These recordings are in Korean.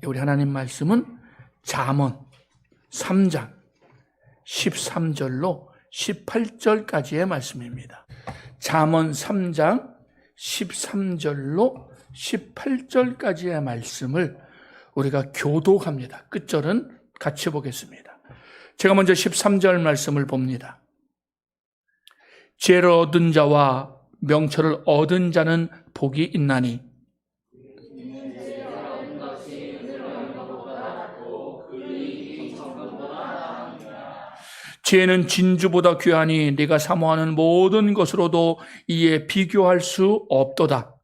우리 하나님 말씀은 잠언 3장 13절로 18절까지의 말씀입니다. 잠언 3장 13절로 18절까지의 말씀을 우리가 교독합니다. 끝절은 같이 보겠습니다. 제가 먼저 13절 말씀을 봅니다. 지혜를 얻은 자와 명철을 얻은 자는 복이 있나니 지혜는 진주보다 귀하니 네가 사모하는 모든 것으로도 이에 비교할 수 없도다.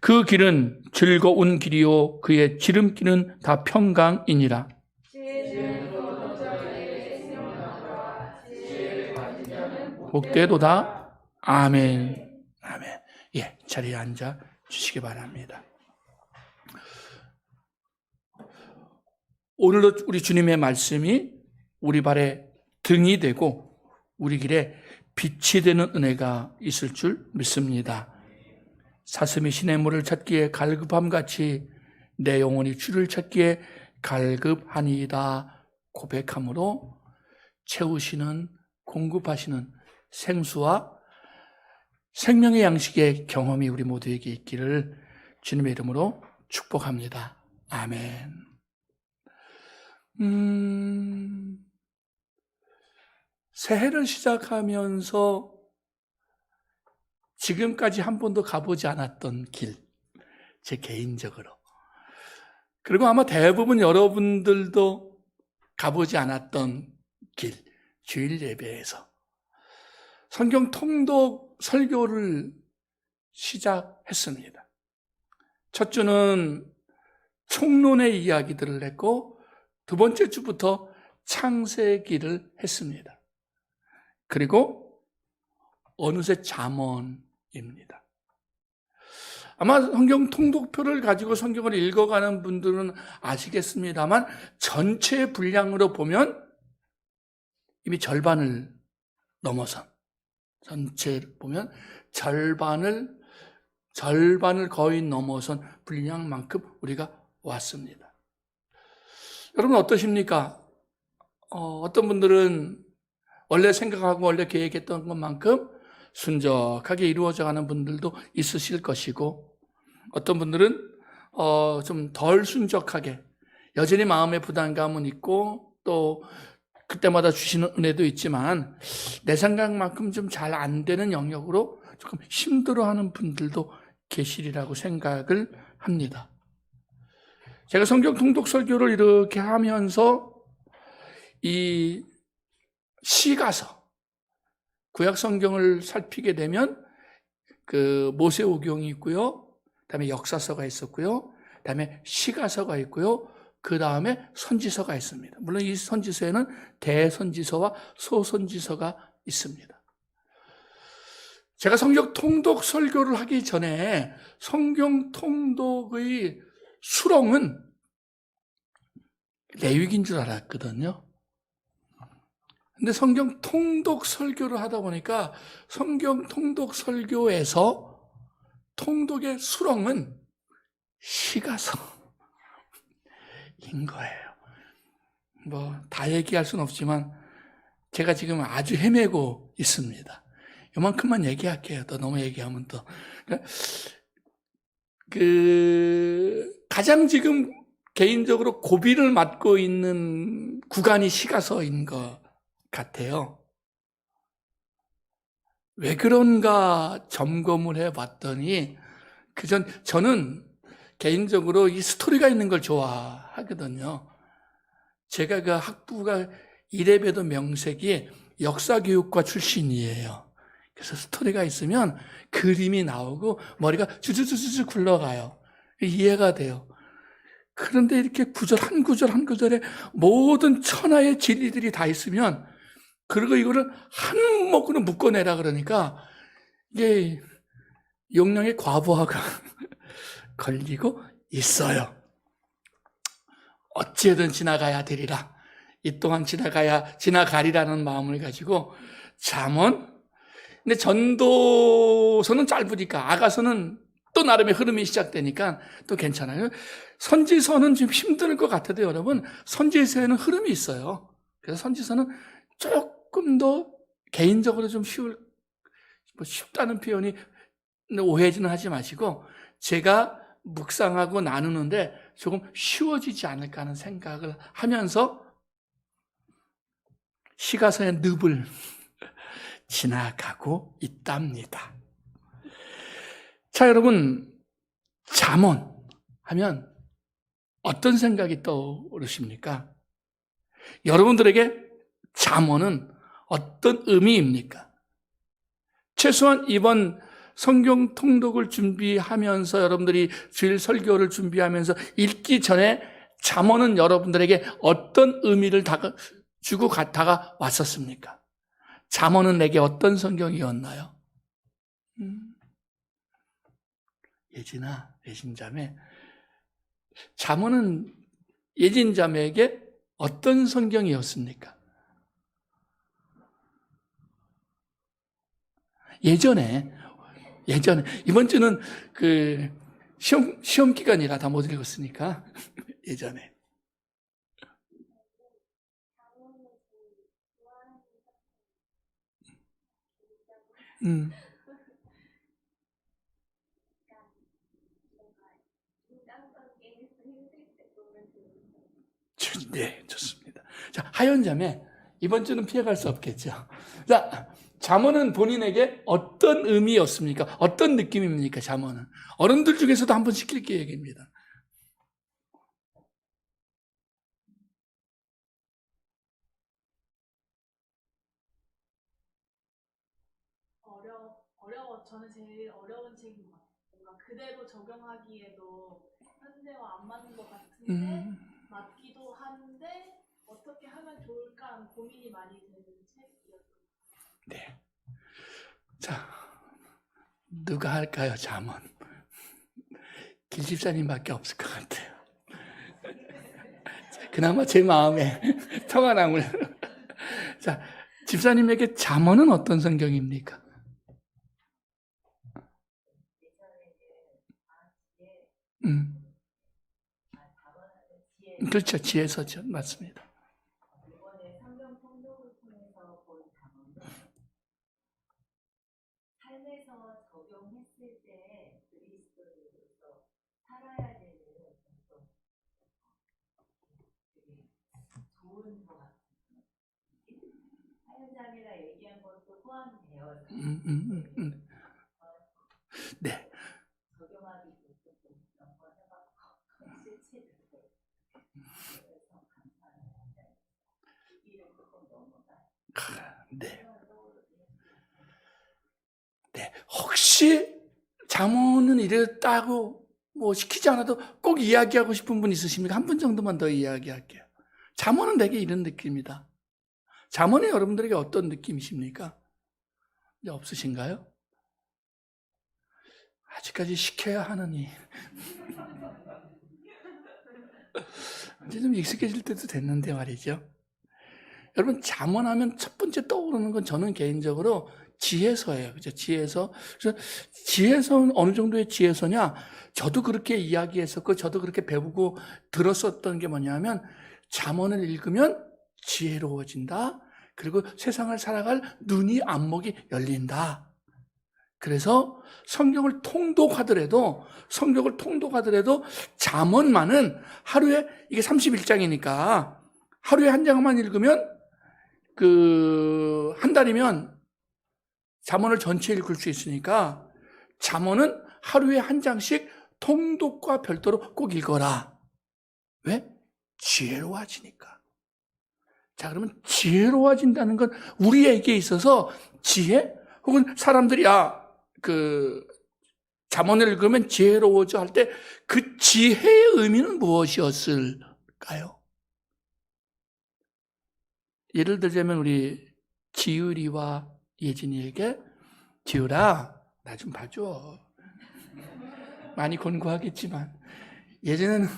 그 길은 즐거운 길이요 그의 지름길은 다 평강이니라. 복되도다. 아멘. 아멘. 예, 자리에 앉아 주시기 바랍니다. 오늘도 우리 주님의 말씀이 우리 발에 등이 되고 우리 길에 빛이 되는 은혜가 있을 줄 믿습니다. 사슴이 시냇물을 찾기에 갈급함같이 내 영혼이 주를 찾기에 갈급하니이다 고백함으로 채우시는 공급하시는 생수와 생명의 양식의 경험이 우리 모두에게 있기를 주님의 이름으로 축복합니다. 아멘. 새해를 시작하면서 지금까지 한 번도 가보지 않았던 길, 제 개인적으로. 그리고 아마 대부분 여러분들도 가보지 않았던 길, 주일 예배에서 성경 통독 설교를 시작했습니다. 첫 주는 총론의 이야기들을 했고 두 번째 주부터 창세기를 했습니다. 그리고 어느새 잠언입니다. 아마 성경 통독표를 가지고 성경을 읽어가는 분들은 아시겠습니다만 전체 분량으로 보면 이미 절반을 넘어선, 전체를 보면 절반을 거의 넘어선 분량만큼 우리가 왔습니다. 여러분 어떠십니까? 어떤 분들은 원래 생각하고 원래 계획했던 것만큼 순적하게 이루어져가는 분들도 있으실 것이고 어떤 분들은 좀 덜 순적하게 여전히 마음의 부담감은 있고 또 그때마다 주시는 은혜도 있지만 내 생각만큼 좀 잘 안 되는 영역으로 조금 힘들어하는 분들도 계시리라고 생각을 합니다. 제가 성경 통독 설교를 이렇게 하면서 이 시가서, 구약 성경을 살피게 되면 그 모세오경이 있고요. 그다음에 역사서가 있었고요. 그다음에 시가서가 있고요. 그 다음에 선지서가 있습니다. 물론 이 선지서에는 대선지서와 소선지서가 있습니다. 제가 성경 통독 설교를 하기 전에 성경 통독의 수렁은 레위기인 줄 알았거든요. 근데 성경 통독 설교를 하다 보니까 성경 통독 설교에서 통독의 수렁은 시가서인 거예요. 뭐 다 얘기할 수는 없지만 제가 지금 아주 헤매고 있습니다. 요만큼만 얘기할게요. 또 너무 얘기하면 또 가장 지금 개인적으로 고비를 맞고 있는 구간이 시가서인 것 같아요. 왜 그런가 점검을 해봤더니 저는 개인적으로 이 스토리가 있는 걸 좋아하거든요. 제가 그 학부가 이래봬도 명색이 역사교육과 출신이에요. 그래서 스토리가 있으면 그림이 나오고 머리가 주주주주 굴러가요. 이해가 돼요. 그런데 이렇게 구절 한 구절에 모든 천하의 진리들이 다 있으면 그리고 이거를 한 목으로 묶어내라 그러니까 이게 용량의 과부하가 걸리고 있어요. 어찌해든 지나가야 되리라. 이 또한 지나가리라는 마음을 가지고 잠언 근데 전도서는 짧으니까 아가서는 또 나름의 흐름이 시작되니까 또 괜찮아요. 선지서는 좀 힘들 것 같아도 여러분, 선지서에는 흐름이 있어요. 그래서 선지서는 조금 더 개인적으로 좀 쉽다는 표현이 오해지는 하지 마시고, 제가 묵상하고 나누는데 조금 쉬워지지 않을까 하는 생각을 하면서 시가서의 늪을 지나가고 있답니다. 자, 여러분, 잠언 하면 어떤 생각이 떠오르십니까? 여러분들에게 잠언은 어떤 의미입니까? 최소한 이번 성경 통독을 준비하면서 여러분들이 주일 설교를 준비하면서 읽기 전에 잠언은 여러분들에게 어떤 의미를 주고 다가왔었습니까? 잠언은 내게 어떤 성경이었나요? 예진아, 예진자매, 잠언은 예진자매에게 어떤 성경이었습니까? 예전에 이번 주는 그 시험 기간이라 다 못 읽었으니까 예전에 네, 좋습니다. 자, 하연자매, 이번 주는 피해갈 수 없겠죠. 자, 잠언은 본인에게 어떤 의미였습니까? 어떤 느낌입니까, 잠언은? 어른들 중에서도 한번 시킬게 얘기입니다. 어려워. 저는 제일 어려운 책인 것 같아요. 뭔가 그대로 적용하기에도 현재와 안 맞는 것 같은데 맞기도 한데 어떻게 하면 좋을까 하는 고민이 많이 되는 책이었어요. 네. 자, 누가 할까요, 잠언? 길집사님밖에 없을 것 같아요. 그나마 제 마음에 평안함을. 자, 집사님에게 잠언은 어떤 성경입니까? 그렇죠, 지혜서죠. 맞습니다. 이번에 성경 통독을 통해서 본 단어는 삶에서 적용했을 때 그리스도인으로서 살아야 되는 어떤 되게 좋은 것 같아요. 사연자매가 얘기한 것도 포함되어 네. 적용하기 좋고 연구를 해봤고 실체를 그래서 감사합니다. 이 길은 조금 넘어가. 네. 네. 혹시 잠언은 이랬다고 뭐 시키지 않아도 꼭 이야기하고 싶은 분 있으십니까? 한 분 정도만 더 이야기할게요. 잠언은 되게 이런 느낌이다. 잠언이 여러분들에게 어떤 느낌이십니까? 이제 없으신가요? 아직까지 시켜야 하느니. 이제 좀 익숙해질 때도 됐는데 말이죠. 여러분, 잠언하면 첫 번째 떠오르는 건 저는 개인적으로 지혜서예요. 그죠? 지혜서. 그래서 지혜서는 어느 정도의 지혜서냐? 저도 그렇게 이야기했었고, 저도 그렇게 배우고 들었었던 게 뭐냐면, 잠언을 읽으면 지혜로워진다. 그리고 세상을 살아갈 눈이, 안목이 열린다. 그래서 성경을 통독하더라도 잠언만은 하루에, 이게 31장이니까 하루에 한 장만 읽으면 한 달이면 잠언을 전체 읽을 수 있으니까 잠언은 하루에 한 장씩 통독과 별도로 꼭 읽어라. 왜? 지혜로워지니까. 자, 그러면 지혜로워진다는 건 우리에게 있어서 지혜? 혹은 사람들이 잠언을 읽으면 지혜로워져 할 때 그 지혜의 의미는 무엇이었을까요? 예를 들자면 우리 지율이와 예진이에게 지율아, 나 좀 봐줘. 많이 권고하겠지만 예전에는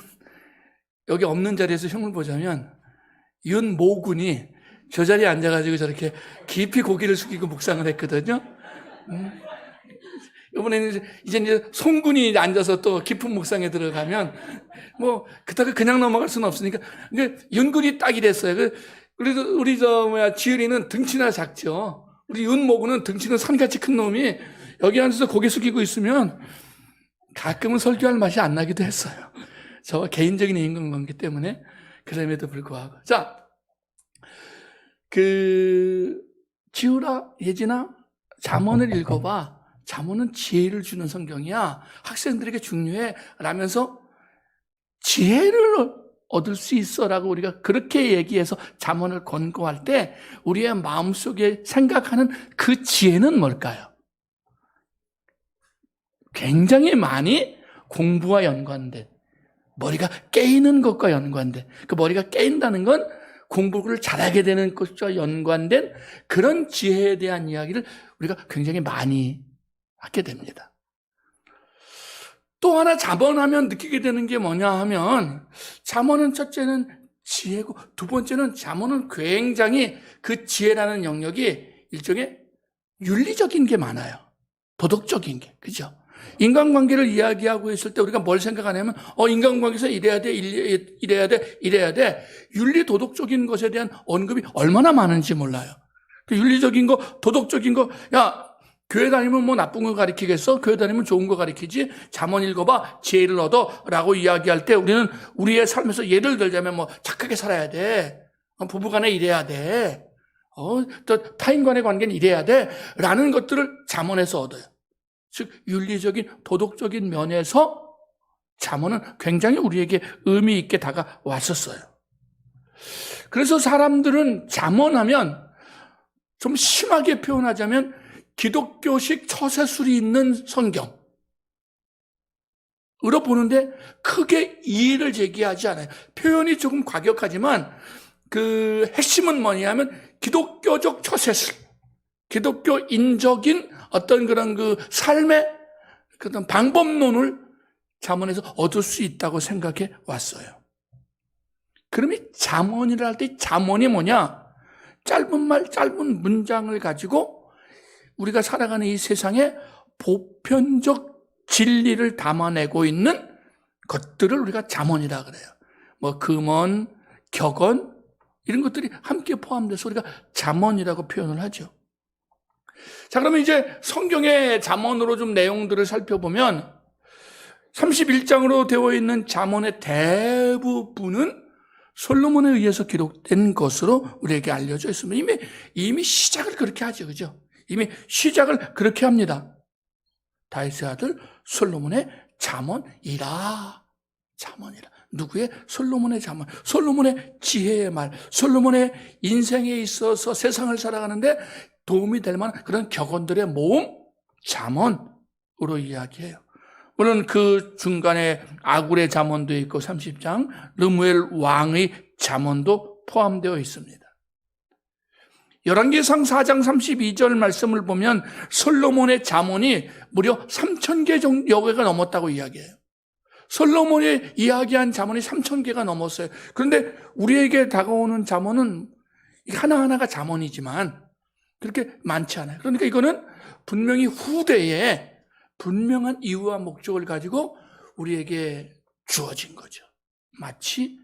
여기 없는 자리에서 형을 보자면 윤모군이 저 자리에 앉아가지고 저렇게 깊이 고개를 숙이고 묵상을 했거든요. 이번에는 이제 송군이 앉아서 또 깊은 묵상에 들어가면 뭐 그다가 그냥 넘어갈 수는 없으니까 윤군이 딱 이랬어요. 그래도 우리 지율이는 등치나 작죠. 우리 윤모군은 등치는 산같이 큰 놈이 여기 앉아서 고개 숙이고 있으면 가끔은 설교할 맛이 안 나기도 했어요. 저 개인적인 인간관계 때문에. 그럼에도 불구하고. 자, 지우라, 예진아, 잠언을 읽어봐. 잠언은 지혜를 주는 성경이야. 학생들에게 중요해. 라면서 지혜를 얻을 수 있어라고 우리가 그렇게 얘기해서 잠언을 권고할 때 우리의 마음속에 생각하는 그 지혜는 뭘까요? 굉장히 많이 공부와 연관된, 머리가 깨이는 것과 연관된, 그 머리가 깨인다는 건 공부를 잘하게 되는 것과 연관된 그런 지혜에 대한 이야기를 우리가 굉장히 많이 하게 됩니다. 또 하나 잠언하면 느끼게 되는 게 뭐냐 하면, 잠언은 첫째는 지혜고, 두 번째는 잠언은 굉장히 그 지혜라는 영역이 일종의 윤리적인 게 많아요. 도덕적인 게, 그죠? 인간관계를 이야기하고 있을 때 우리가 뭘 생각하냐면, 인간관계에서 이래야 돼, 이래야 돼, 이래야 돼. 윤리 도덕적인 것에 대한 언급이 얼마나 많은지 몰라요. 그 윤리적인 거, 도덕적인 거, 야, 교회 다니면 뭐 나쁜 거 가르치겠어? 교회 다니면 좋은 거 가르치지? 잠언 읽어봐, 지혜를 얻어 라고 이야기할 때 우리는 우리의 삶에서 예를 들자면 뭐 착하게 살아야 돼. 부부간에 이래야 돼. 또 타인간의 관계는 이래야 돼. 라는 것들을 잠언에서 얻어요. 즉 윤리적인 도덕적인 면에서 잠언은 굉장히 우리에게 의미 있게 다가왔었어요. 그래서 사람들은 잠언하면 좀 심하게 표현하자면 기독교식 처세술이 있는 성경으로 보는데 크게 이의를 제기하지 않아요. 표현이 조금 과격하지만 그 핵심은 뭐냐면 기독교적 처세술, 기독교인적인 어떤 그런 그 삶의 그런 방법론을 잠언에서 얻을 수 있다고 생각해 왔어요. 그러면 잠언이라 할 때 잠언이 뭐냐? 짧은 말, 짧은 문장을 가지고 우리가 살아가는 이 세상에 보편적 진리를 담아내고 있는 것들을 우리가 잠언이라 그래요. 뭐 금언, 격언 이런 것들이 함께 포함돼서 우리가 잠언이라고 표현을 하죠. 자, 그러면 이제 성경의 잠언으로 좀 내용들을 살펴보면 31장으로 되어 있는 잠언의 대부분은 솔로몬에 의해서 기록된 것으로 우리에게 알려져 있습니다. 이미 시작을 그렇게 하죠. 그죠? 이미 시작을 그렇게 합니다. 다윗의 아들 솔로몬의 잠언이라. 잠언이라. 누구의? 솔로몬의 잠언. 솔로몬의 지혜의 말. 솔로몬의 인생에 있어서 세상을 살아가는데 도움이 될 만한 그런 격언들의 모음, 잠언으로 이야기해요. 물론 그 중간에 아굴의 잠언도 있고 30장 르무엘 왕의 잠언도 포함되어 있습니다. 열왕기상 4장 32절 말씀을 보면 솔로몬의 잠언이 무려 3,000개 정도 개가 넘었다고 이야기해요. 솔로몬이 이야기한 잠언이 3,000개가 넘었어요. 그런데 우리에게 다가오는 잠언은 하나하나가 잠언이지만 그렇게 많지 않아요. 그러니까 이거는 분명히 후대에 분명한 이유와 목적을 가지고 우리에게 주어진 거죠. 마치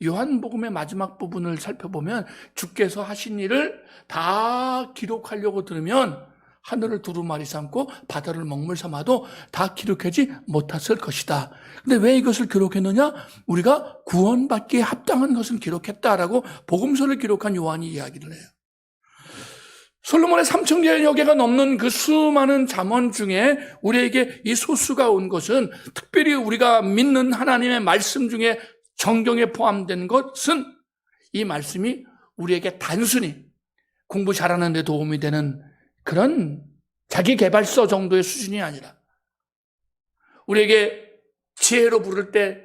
요한복음의 마지막 부분을 살펴보면 주께서 하신 일을 다 기록하려고 들으면 하늘을 두루마리 삼고 바다를 먹물 삼아도 다 기록하지 못했을 것이다. 근데 왜 이것을 기록했느냐? 우리가 구원받기에 합당한 것을 기록했다라고 복음서를 기록한 요한이 이야기를 해요. 솔로몬의 3,000여 개가 넘는 그 수많은 잠언 중에 우리에게 이 소수가 온 것은 특별히 우리가 믿는 하나님의 말씀 중에 성경에 포함된 것은 이 말씀이 우리에게 단순히 공부 잘하는 데 도움이 되는 그런 자기개발서 정도의 수준이 아니라 우리에게 지혜로 부를 때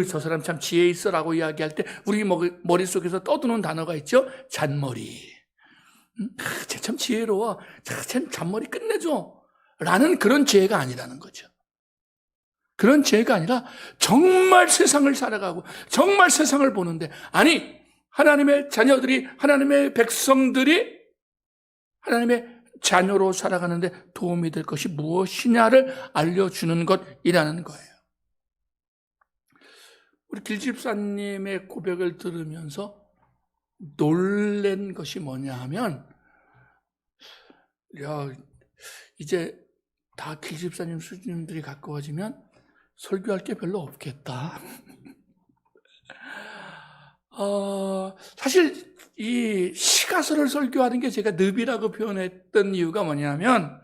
저 사람 참 지혜 있어라고 이야기할 때 우리 머릿속에서 떠드는 단어가 있죠. 잔머리. 쟤 참 지혜로워. 쟤 잔머리 끝내줘. 라는 그런 지혜가 아니라는 거죠. 그런 지혜가 아니라 정말 세상을 살아가고 정말 세상을 보는데 하나님의 자녀들이 하나님의 백성들이 하나님의 자녀로 살아가는데 도움이 될 것이 무엇이냐를 알려주는 것이라는 거예요. 우리 길집사님의 고백을 들으면서 놀란 것이 뭐냐 하면, 야, 이제 다 길집사님 수준들이 가까워지면 설교할 게 별로 없겠다. 사실 이 시가서를 설교하는 게 제가 늪이라고 표현했던 이유가 뭐냐면,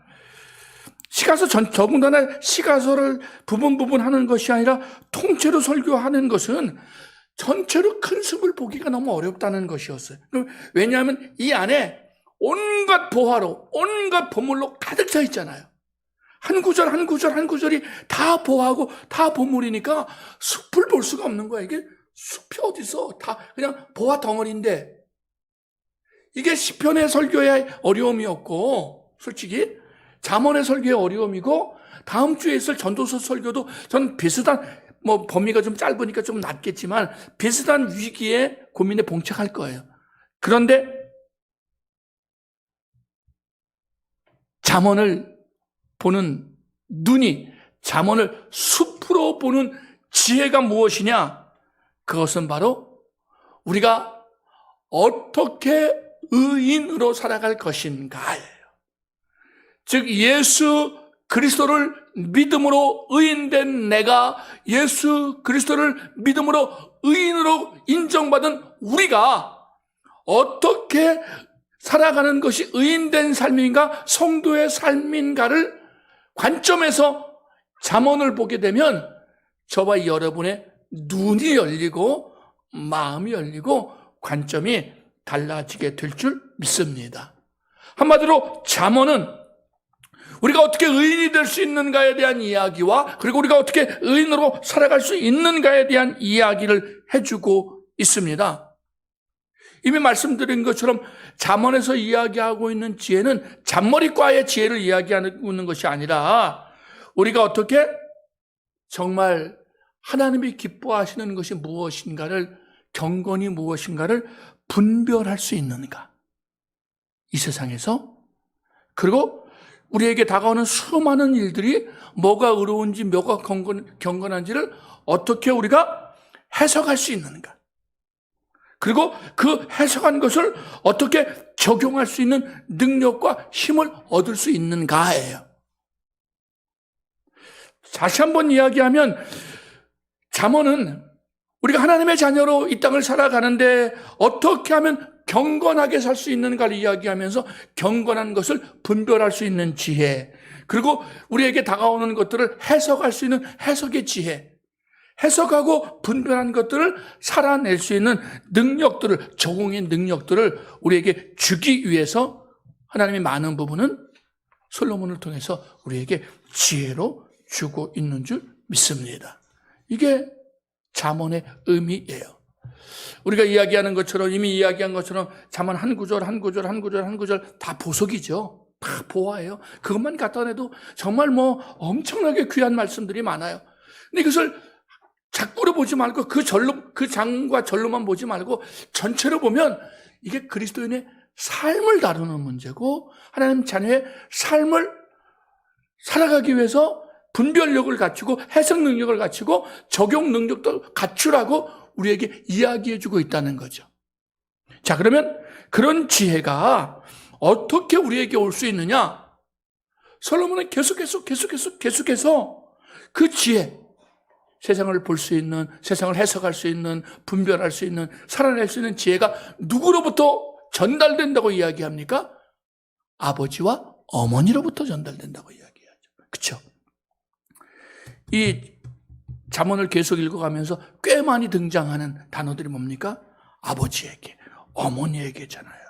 시가서 더군다나 시가서를 부분 하는 것이 아니라 통째로 설교하는 것은 전체로 큰 숲을 보기가 너무 어렵다는 것이었어요. 왜냐하면 이 안에 온갖 보화로, 온갖 보물로 가득 차 있잖아요. 한 구절 한 구절이 다 보화고 다 보물이니까 숲을 볼 수가 없는 거야. 이게 숲이 어디서, 다 그냥 보화 덩어리인데, 이게 시편의 설교의 어려움이었고, 솔직히 잠언의 설교의 어려움이고, 다음 주에 있을 전도서 설교도 전 비슷한, 범위가 좀 짧으니까 좀 낫겠지만 비슷한 위기에 고민에 봉착할 거예요. 그런데 잠언을 보는 눈이, 잠언을 숲으로 보는 지혜가 무엇이냐? 그것은 바로 우리가 어떻게 의인으로 살아갈 것인가예요. 즉 예수 그리스도를 믿음으로 의인된 내가, 예수 그리스도를 믿음으로 의인으로 인정받은 우리가 어떻게 살아가는 것이 의인된 삶인가, 성도의 삶인가를 관점에서 잠언을 보게 되면 저와 여러분의 눈이 열리고 마음이 열리고 관점이 달라지게 될 줄 믿습니다. 한마디로 잠언은 우리가 어떻게 의인이 될 수 있는가에 대한 이야기와, 그리고 우리가 어떻게 의인으로 살아갈 수 있는가에 대한 이야기를 해주고 있습니다. 이미 말씀드린 것처럼 잠언에서 이야기하고 있는 지혜는 잔머리과의 지혜를 이야기하고 있는 것이 아니라, 우리가 어떻게 정말 하나님이 기뻐하시는 것이 무엇인가를, 경건이 무엇인가를 분별할 수 있는가, 이 세상에서. 그리고 우리에게 다가오는 수많은 일들이 뭐가 의로운지 뭐가 경건한지를 어떻게 우리가 해석할 수 있는가, 그리고 그 해석한 것을 어떻게 적용할 수 있는 능력과 힘을 얻을 수 있는가예요. 다시 한번 이야기하면 잠언은 우리가 하나님의 자녀로 이 땅을 살아가는데 어떻게 하면 경건하게 살 수 있는가를 이야기하면서 경건한 것을 분별할 수 있는 지혜, 그리고 우리에게 다가오는 것들을 해석할 수 있는 해석의 지혜, 해석하고 분별한 것들을 살아낼 수 있는 능력들을, 적응의 능력들을 우리에게 주기 위해서 하나님이 많은 부분은 솔로몬을 통해서 우리에게 지혜로 주고 있는 줄 믿습니다. 이게 잠언의 의미예요. 우리가 이야기하는 것처럼, 이미 이야기한 것처럼 잠언 한 구절 다 보석이죠. 다 보화예요. 그것만 갖다 내도 정말 엄청나게 귀한 말씀들이 많아요. 근데 이것을 작구로 보지 말고 그 장과 절로만 보지 말고 전체로 보면 이게 그리스도인의 삶을 다루는 문제고, 하나님 자녀의 삶을 살아가기 위해서 분별력을 갖추고 해석 능력을 갖추고 적용 능력도 갖추라고 우리에게 이야기해주고 있다는 거죠. 자, 그러면 그런 지혜가 어떻게 우리에게 올 수 있느냐? 솔로몬은 계속해서 그 지혜, 세상을 볼 수 있는, 세상을 해석할 수 있는, 분별할 수 있는, 살아낼 수 있는 지혜가 누구로부터 전달된다고 이야기합니까? 아버지와 어머니로부터 전달된다고 이야기하죠. 그렇죠? 이 잠언을 계속 읽어가면서 꽤 많이 등장하는 단어들이 뭡니까? 아버지에게, 어머니에게잖아요.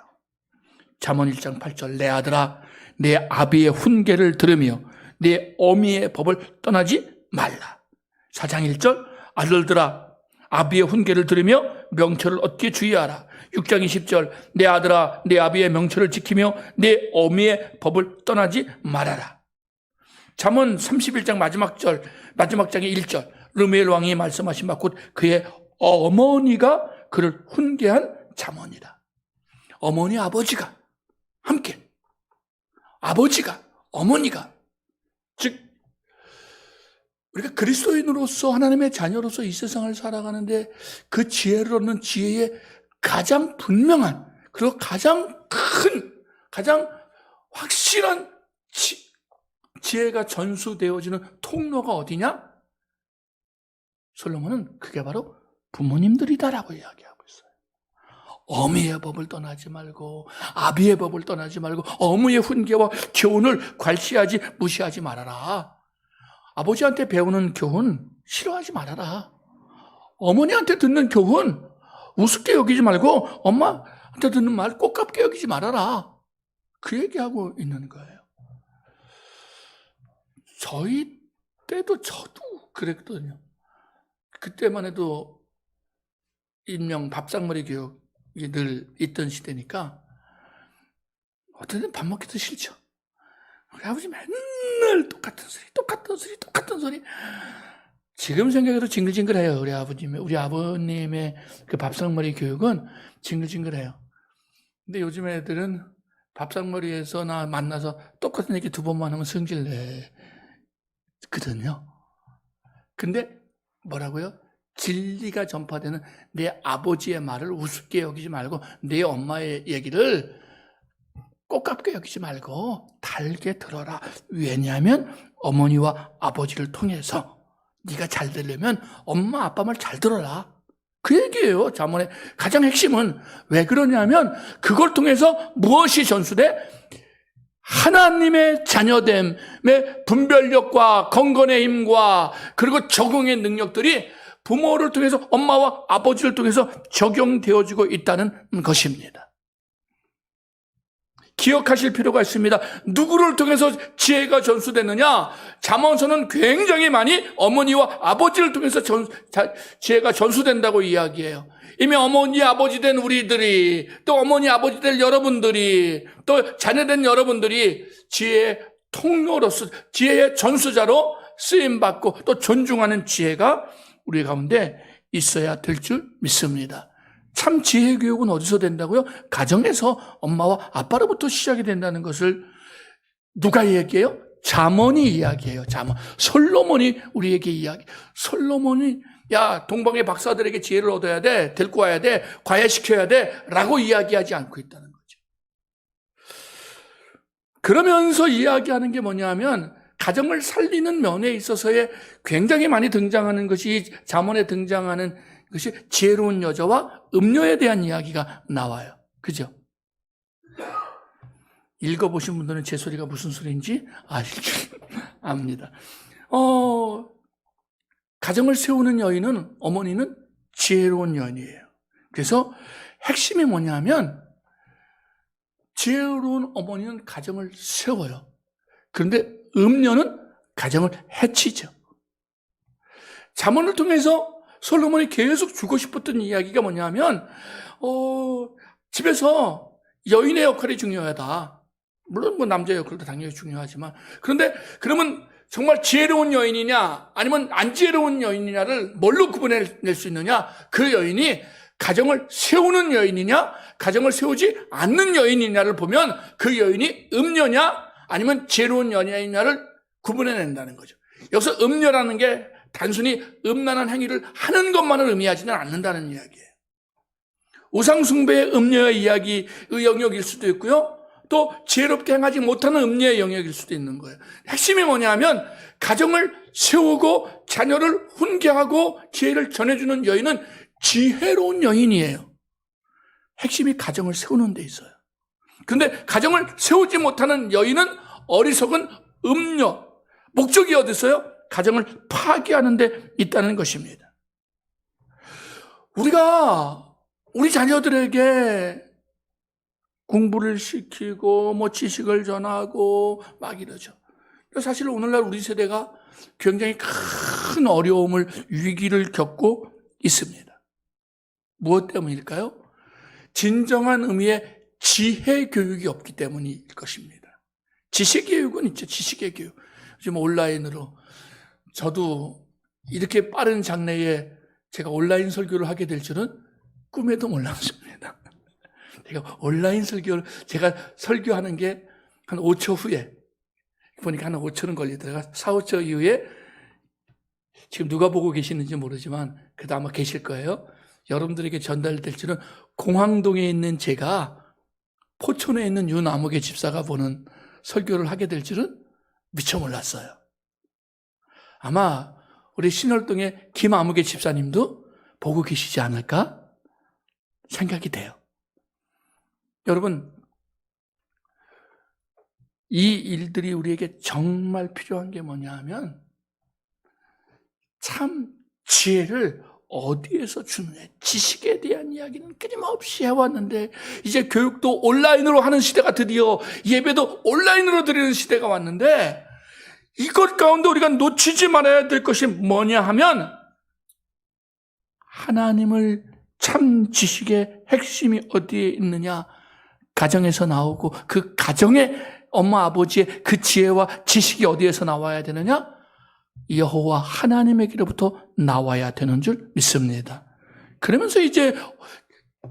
잠언 1장 8절, 내 아들아, 내 아비의 훈계를 들으며 내 어미의 법을 떠나지 말라. 4장 1절, 아들들아, 아비의 훈계를 들으며 명철을 얻게 주의하라. 6장 20절, 내 아들아, 내 아비의 명철을 지키며 내 어미의 법을 떠나지 말아라. 잠언 31장 마지막 장의 1절, 르무엘 왕이 말씀하신 바 곧 그의 어머니가 그를 훈계한 잠언이다. 어머니, 아버지가 함께, 아버지가, 어머니가, 즉 우리가 그리스도인으로서 하나님의 자녀로서 이 세상을 살아가는데 그 지혜를 얻는 지혜의 가장 분명한 그리고 가장 큰, 가장 확실한 지혜가 전수되어지는 통로가 어디냐? 솔로몬은 그게 바로 부모님들이다라고 이야기하고 있어요. 어미의 법을 떠나지 말고 아비의 법을 떠나지 말고 어머니의 훈계와 교훈을 괄시하지 무시하지 말아라. 아버지한테 배우는 교훈 싫어하지 말아라. 어머니한테 듣는 교훈 우습게 여기지 말고 엄마한테 듣는 말 꽃값게 여기지 말아라. 그 얘기하고 있는 거예요. 저희 때도 저도 그랬거든요. 그때만 해도 일명 밥상머리 교육이 늘 있던 시대니까 어떤 때는 밥 먹기도 싫죠. 우리 아버지 맨날 똑같은 소리. 지금 생각해도 징글징글해요. 우리 아버님의 그 밥상머리 교육은 징글징글해요. 근데 요즘 애들은 밥상머리에서 나 만나서 똑같은 얘기 2번만 하면 성질내. 거든요. 근데 뭐라고요? 진리가 전파되는 내 아버지의 말을 우습게 여기지 말고 내 엄마의 얘기를 꽃같게 여기지 말고 달게 들어라. 왜냐하면 어머니와 아버지를 통해서 네가 잘 되려면 엄마 아빠 말 잘 들어라. 그 얘기예요. 잠언의 가장 핵심은 왜 그러냐면 그걸 통해서 무엇이 전수돼? 하나님의 자녀됨의 분별력과 건건의 힘과 그리고 적응의 능력들이 부모를 통해서 엄마와 아버지를 통해서 적용되어지고 있다는 것입니다. 기억하실 필요가 있습니다. 누구를 통해서 지혜가 전수되느냐? 잠언서는 굉장히 많이 어머니와 아버지를 통해서 지혜가 전수된다고 이야기해요. 이미 어머니 아버지 된 우리들이 또 어머니 아버지 될 여러분들이 또 자녀된 여러분들이 지혜의 통로로서 지혜의 전수자로 쓰임받고 또 존중하는 지혜가 우리 가운데 있어야 될 줄 믿습니다. 참 지혜 교육은 어디서 된다고요? 가정에서 엄마와 아빠로부터 시작이 된다는 것을 누가 얘기해요? 잠언이 이야기해요. 잠언. 솔로몬이 우리에게 이야기. 솔로몬이 야 동방의 박사들에게 지혜를 얻어야 돼. 데리고 와야 돼. 과외시켜야 돼. 라고 이야기하지 않고 있다는 거죠. 그러면서 이야기하는 게 뭐냐면 가정을 살리는 면에 있어서의 굉장히 많이 등장하는 것이 잠언에 등장하는 것이 지혜로운 여자와 음녀에 대한 이야기가 나와요. 그죠? 읽어보신 분들은 제 소리가 무슨 소리인지 압니다. 가정을 세우는 여인은 어머니는 지혜로운 여인이에요. 그래서 핵심이 뭐냐면 지혜로운 어머니는 가정을 세워요. 그런데 음녀는 가정을 해치죠. 잠언을 통해서 솔로몬이 계속 주고 싶었던 이야기가 뭐냐면 집에서 여인의 역할이 중요하다. 물론 뭐 남자 역할도 당연히 중요하지만 그런데 그러면 정말 지혜로운 여인이냐 아니면 안 지혜로운 여인이냐를 뭘로 구분해낼 수 있느냐? 그 여인이 가정을 세우는 여인이냐 가정을 세우지 않는 여인이냐를 보면 그 여인이 음녀냐 아니면 지혜로운 여인이냐를 구분해낸다는 거죠. 여기서 음녀라는 게 단순히 음란한 행위를 하는 것만을 의미하지는 않는다는 이야기예요. 우상숭배의 음녀의 이야기의 영역일 수도 있고요. 또 지혜롭게 행하지 못하는 음녀의 영역일 수도 있는 거예요. 핵심이 뭐냐면 가정을 세우고 자녀를 훈계하고 지혜를 전해주는 여인은 지혜로운 여인이에요. 핵심이 가정을 세우는 데 있어요. 그런데 가정을 세우지 못하는 여인은 어리석은 음녀. 목적이 어디 있어요? 가정을 파괴하는 데 있다는 것입니다. 우리가 우리 자녀들에게 공부를 시키고 뭐 지식을 전하고 막 이러죠. 사실 오늘날 우리 세대가 굉장히 큰 어려움을 위기를 겪고 있습니다. 무엇 때문일까요? 진정한 의미의 지혜 교육이 없기 때문일 것입니다. 지식 교육은 있죠. 지식의 교육. 지금 온라인으로 저도 이렇게 빠른 장래에 제가 온라인 설교를 하게 될 줄은 꿈에도 몰랐습니다. 제가 온라인 설교를 제가 설교하는 게 한 5초 후에, 보니까 한 5초는 걸리더라고요. 4, 5초 이후에 지금 누가 보고 계시는지 모르지만 그래도 아마 계실 거예요. 여러분들에게 전달될 줄은 공항동에 있는 제가 포천에 있는 윤아무개 집사가 보는 설교를 하게 될 줄은 미처 몰랐어요. 아마 우리 신월동의 김아무개 집사님도 보고 계시지 않을까 생각이 돼요. 여러분, 이 일들이 우리에게 정말 필요한 게 뭐냐 하면 참 지혜를 어디에서 주느냐. 지식에 대한 이야기는 끊임없이 해왔는데 이제 교육도 온라인으로 하는 시대가 드디어 예배도 온라인으로 드리는 시대가 왔는데 이것 가운데 우리가 놓치지 말아야 될 것이 뭐냐 하면 하나님을 참 지식의 핵심이 어디에 있느냐. 가정에서 나오고 그 가정의 엄마 아버지의 그 지혜와 지식이 어디에서 나와야 되느냐? 여호와 하나님에게로부터 나와야 되는 줄 믿습니다. 그러면서 이제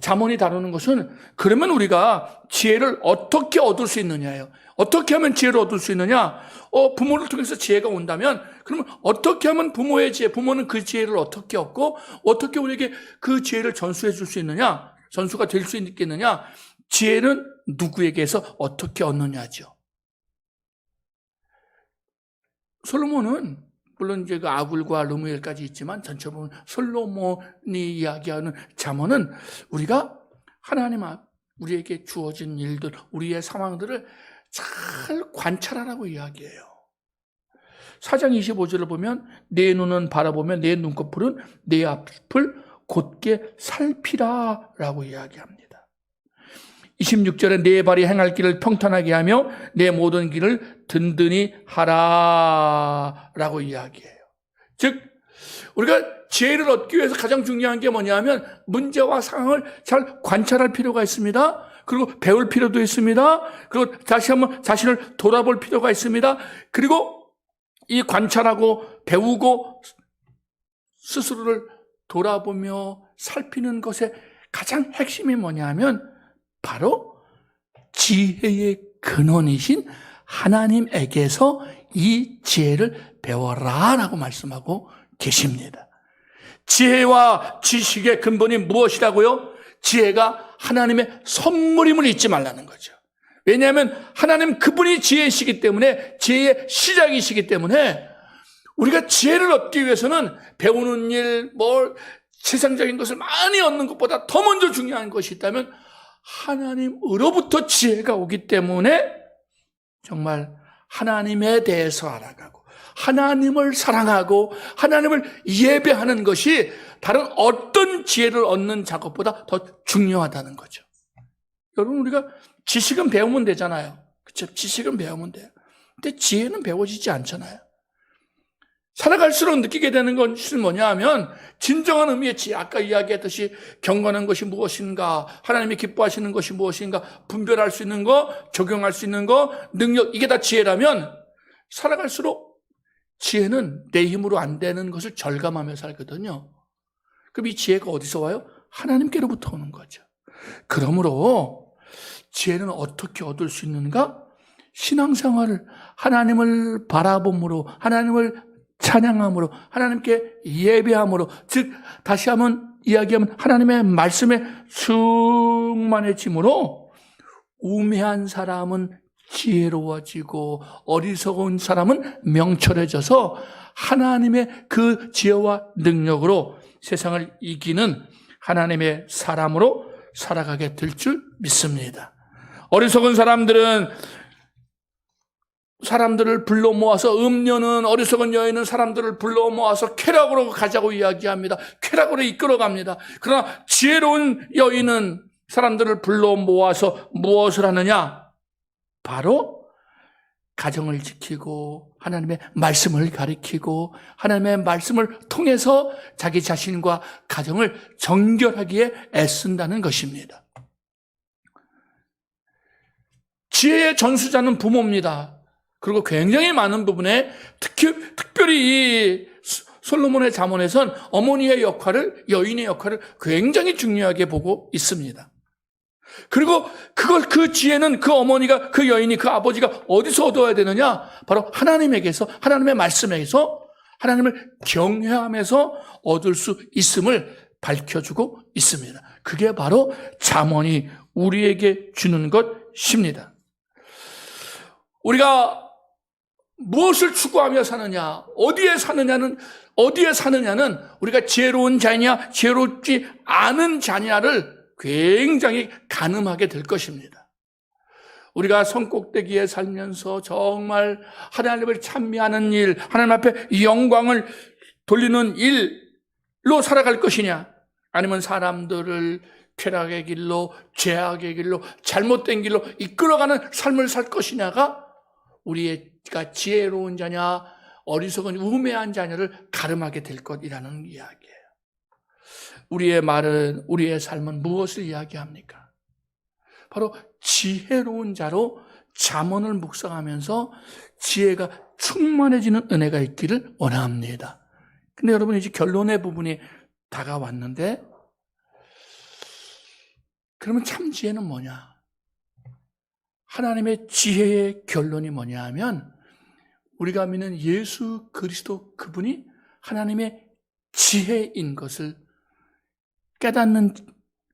잠언이 다루는 것은 그러면 우리가 지혜를 어떻게 얻을 수 있느냐예요. 어떻게 하면 지혜를 얻을 수 있느냐? 부모를 통해서 지혜가 온다면 그러면 어떻게 하면 부모의 지혜, 부모는 그 지혜를 어떻게 얻고 어떻게 우리에게 그 지혜를 전수해 줄 수 있느냐? 전수가 될 수 있겠느냐? 지혜는 누구에게서 어떻게 얻느냐죠. 솔로몬은 물론 이제 그 아굴과 르무엘까지 있지만 전체적으로 솔로몬이 이야기하는 잠언은 우리가 하나님 앞 우리에게 주어진 일들, 우리의 상황들을 잘 관찰하라고 이야기해요. 4장 25절을 보면 내 눈은 바라보며 내 눈꺼풀은 내 앞을 곧게 살피라라고 이야기합니다. 26절에 내 발이 행할 길을 평탄하게 하며 내 모든 길을 든든히 하라라고 이야기해요. 즉 우리가 지혜를 얻기 위해서 가장 중요한 게 뭐냐면 문제와 상황을 잘 관찰할 필요가 있습니다. 그리고 배울 필요도 있습니다. 그리고 다시 한번 자신을 돌아볼 필요가 있습니다. 그리고 이 관찰하고 배우고 스스로를 돌아보며 살피는 것의 가장 핵심이 뭐냐면 바로 지혜의 근원이신 하나님에게서 이 지혜를 배워라 라고 말씀하고 계십니다. 지혜와 지식의 근본이 무엇이라고요? 지혜가 하나님의 선물임을 잊지 말라는 거죠. 왜냐하면 하나님 그분이 지혜이시기 때문에 지혜의 시작이시기 때문에 우리가 지혜를 얻기 위해서는 배우는 일, 세상적인 것을 많이 얻는 것보다 더 먼저 중요한 것이 있다면 하나님으로부터 지혜가 오기 때문에 정말 하나님에 대해서 알아가고 하나님을 사랑하고 하나님을 예배하는 것이 다른 어떤 지혜를 얻는 작업보다 더 중요하다는 거죠. 여러분 우리가 지식은 배우면 되잖아요. 그렇죠? 지식은 배우면 돼요. 근데 지혜는 배워지지 않잖아요. 살아갈수록 느끼게 되는 것은 뭐냐 하면 진정한 의미의 지혜, 아까 이야기했듯이 경건한 것이 무엇인가, 하나님이 기뻐하시는 것이 무엇인가, 분별할 수 있는 거, 적용할 수 있는 거, 능력, 이게 다 지혜라면 살아갈수록 지혜는 내 힘으로 안 되는 것을 절감하며 살거든요. 그럼 이 지혜가 어디서 와요? 하나님께로부터 오는 거죠. 그러므로 지혜는 어떻게 얻을 수 있는가? 신앙생활을 하나님을 바라봄으로, 하나님을 찬양함으로, 하나님께 예배함으로, 즉 다시 한번 이야기하면 하나님의 말씀에 충만해짐으로 우매한 사람은 지혜로워지고 어리석은 사람은 명철해져서 하나님의 그 지혜와 능력으로 세상을 이기는 하나님의 사람으로 살아가게 될 줄 믿습니다. 어리석은 사람들을 불러 모아서, 음녀는, 어리석은 여인은 사람들을 불러 모아서 쾌락으로 가자고 이야기합니다. 쾌락으로 이끌어갑니다. 그러나 지혜로운 여인은 사람들을 불러 모아서 무엇을 하느냐? 바로 가정을 지키고 하나님의 말씀을 가리키고 하나님의 말씀을 통해서 자기 자신과 가정을 정결하기에 애쓴다는 것입니다. 지혜의 전수자는 부모입니다. 그리고 굉장히 많은 부분에 특별히 이 솔로몬의 잠언에선 어머니의 역할을, 여인의 역할을 굉장히 중요하게 보고 있습니다. 그리고 그 지혜는 그 어머니가, 그 여인이, 그 아버지가 어디서 얻어야 되느냐? 바로 하나님에게서, 하나님의 말씀에서, 하나님을 경외하면서 얻을 수 있음을 밝혀주고 있습니다. 그게 바로 잠언이 우리에게 주는 것입니다. 우리가 무엇을 추구하며 사느냐, 어디에 사느냐는 우리가 지혜로운 자냐, 지혜롭지 않은 자냐를 굉장히 가늠하게 될 것입니다. 우리가 성꼭대기에 살면서 정말 하나님을 찬미하는 일, 하나님 앞에 영광을 돌리는 일로 살아갈 것이냐, 아니면 사람들을 쾌락의 길로, 죄악의 길로, 잘못된 길로 이끌어가는 삶을 살 것이냐가 우리가 지혜로운 자냐, 어리석은 우매한 자냐를 가름하게 될 것이라는 이야기예요. 우리의 말은, 우리의 삶은 무엇을 이야기합니까? 바로 지혜로운 자로 잠언을 묵상하면서 지혜가 충만해지는 은혜가 있기를 원합니다. 근데 여러분, 이제 결론의 부분이 다가왔는데, 그러면 참 지혜는 뭐냐? 하나님의 지혜의 결론이 뭐냐 하면, 우리가 믿는 예수 그리스도 그분이 하나님의 지혜인 것을 깨닫는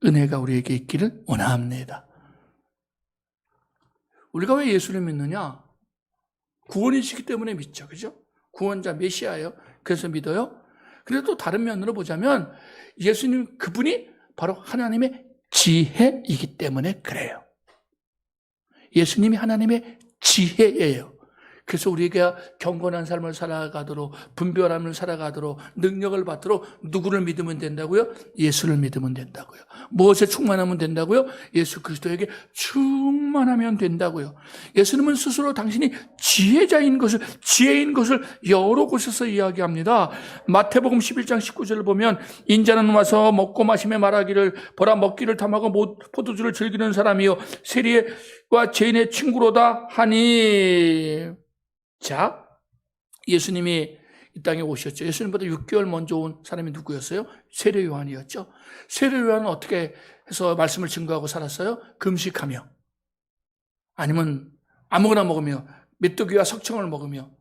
은혜가 우리에게 있기를 원합니다. 우리가 왜 예수를 믿느냐? 구원이시기 때문에 믿죠. 그죠? 구원자 메시아예요. 그래서 믿어요. 그래도 또 다른 면으로 보자면 예수님 그분이 바로 하나님의 지혜이기 때문에 그래요. 예수님이 하나님의 지혜예요. 그래서 우리가 경건한 삶을 살아가도록, 분별함을 살아가도록, 능력을 받도록 누구를 믿으면 된다고요? 예수를 믿으면 된다고요. 무엇에 충만하면 된다고요? 예수 그리스도에게 충만하면 된다고요. 예수님은 스스로 당신이 지혜인 것을 여러 곳에서 이야기합니다. 마태복음 11장 19절을 보면, 인자는 와서 먹고 마시며 말하기를, 보라, 먹기를 탐하고 포도주를 즐기는 사람이요 세리와 죄인의 친구로다 하니. 자, 예수님이 이 땅에 오셨죠. 예수님보다 6개월 먼저 온 사람이 누구였어요? 세례 요한이었죠. 세례 요한은 어떻게 해서 말씀을 증거하고 살았어요? 금식하며, 아니면 아무거나 먹으며, 메뚜기와 석청을 먹으며,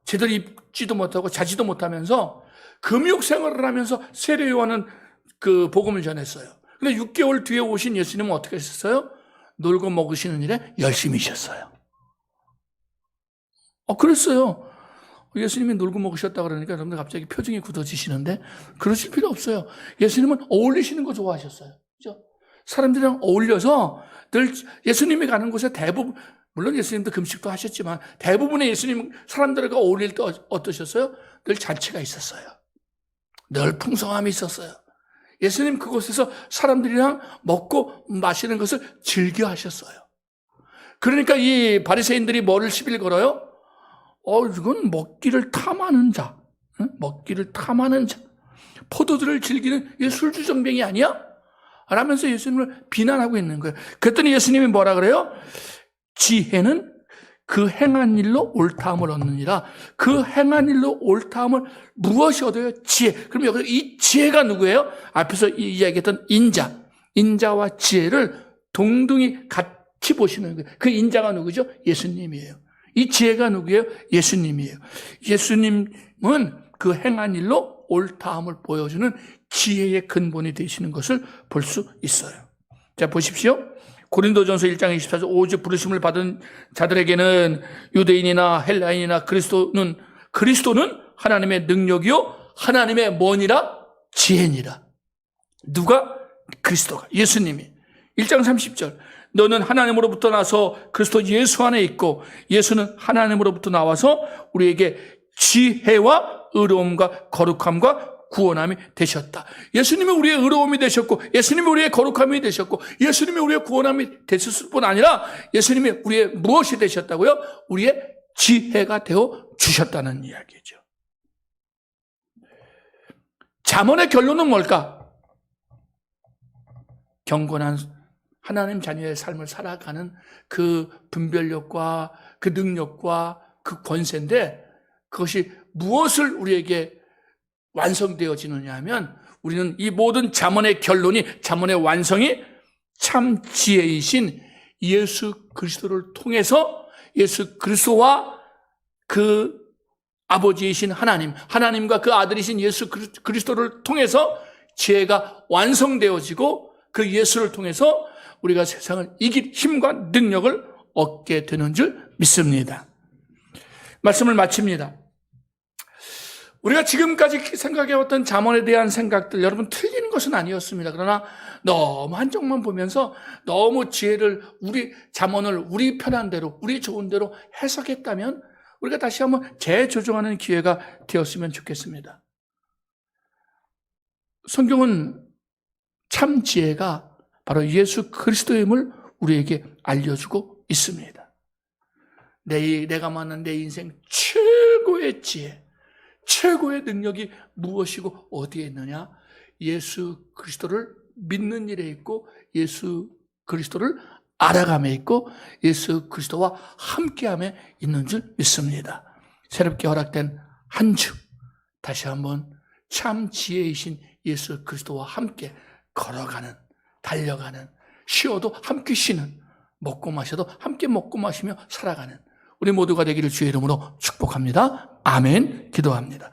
제대로 입지도 못하고 자지도 못하면서 금욕 생활을 하면서 세례 요한은 그 복음을 전했어요. 근데 6개월 뒤에 오신 예수님은 어떻게 하셨어요? 놀고 먹으시는 일에 열심히 하셨어요. 그랬어요. 예수님이 놀고 먹으셨다 그러니까 여러분들 갑자기 표정이 굳어지시는데, 그러실 필요 없어요. 예수님은 어울리시는 거 좋아하셨어요. 그죠? 사람들이랑 어울려서 늘 예수님이 가는 곳에 대부분, 물론 예수님도 금식도 하셨지만 대부분의 예수님 사람들과 어울릴 때 어떠셨어요? 늘 잔치가 있었어요. 늘 풍성함이 있었어요. 예수님 그곳에서 사람들이랑 먹고 마시는 것을 즐겨 하셨어요. 그러니까 이 바리새인들이 뭐를 시비를 걸어요? 이건 먹기를 탐하는 자, 먹기를 탐하는 자, 포도주를 즐기는 이 술주정뱅이 아니야? 라면서 예수님을 비난하고 있는 거예요. 그랬더니 예수님이 뭐라 그래요? 지혜는 그 행한 일로 옳다함을 얻느니라. 그 행한 일로 옳다함을 무엇이 얻어요? 지혜. 그럼 여기서 이 지혜가 누구예요? 앞에서 이야기했던 인자와 지혜를 동등히 같이 보시는 거예요. 그 인자가 누구죠? 예수님이에요. 이 지혜가 누구예요? 예수님이에요. 예수님은 그 행한 일로 옳다함을 보여주는 지혜의 근본이 되시는 것을 볼 수 있어요. 자, 보십시오. 고린도전서 1장 24절, 오직 부르심을 받은 자들에게는 유대인이나 헬라인이나 그리스도는 하나님의 능력이요 하나님의 뭐니라? 지혜니라. 누가? 그리스도가, 예수님이. 1장 30절, 너는 하나님으로부터 나서 그리스도 예수 안에 있고 예수는 하나님으로부터 나와서 우리에게 지혜와 의로움과 거룩함과 구원함이 되셨다. 예수님이 우리의 의로움이 되셨고, 예수님이 우리의 거룩함이 되셨고, 예수님이 우리의 구원함이 되셨을 뿐 아니라 예수님이 우리의 무엇이 되셨다고요? 우리의 지혜가 되어 주셨다는 이야기죠. 잠언의 결론은 뭘까? 경건한 하나님 자녀의 삶을 살아가는 그 분별력과 그 능력과 그 권세인데, 그것이 무엇을 우리에게 완성되어지느냐 하면, 우리는 이 모든 잠언의 결론이, 잠언의 완성이 참 지혜이신 예수 그리스도를 통해서 예수 그리스도와 그 아버지이신 하나님과 그 아들이신 예수 그리스도를 통해서 지혜가 완성되어지고 그 예수를 통해서 우리가 세상을 이길 힘과 능력을 얻게 되는 줄 믿습니다. 말씀을 마칩니다. 우리가 지금까지 생각해왔던 잠언에 대한 생각들, 여러분 틀리는 것은 아니었습니다. 그러나 너무 한쪽만 보면서 너무 지혜를, 잠언을 우리 편한 대로, 우리 좋은 대로 해석했다면 우리가 다시 한번 재조정하는 기회가 되었으면 좋겠습니다. 성경은 참 지혜가 바로 예수 그리스도임을 우리에게 알려주고 있습니다. 내가 만난 내 인생 최고의 지혜, 최고의 능력이 무엇이고 어디에 있느냐? 예수 그리스도를 믿는 일에 있고 예수 그리스도를 알아감에 있고 예수 그리스도와 함께함에 있는 줄 믿습니다. 새롭게 허락된 한 주, 다시 한번 참 지혜이신 예수 그리스도와 함께 걸어가는, 달려가는, 쉬어도 함께 쉬는, 먹고 마셔도 함께 먹고 마시며 살아가는 우리 모두가 되기를 주의 이름으로 축복합니다. 아멘. 기도합니다.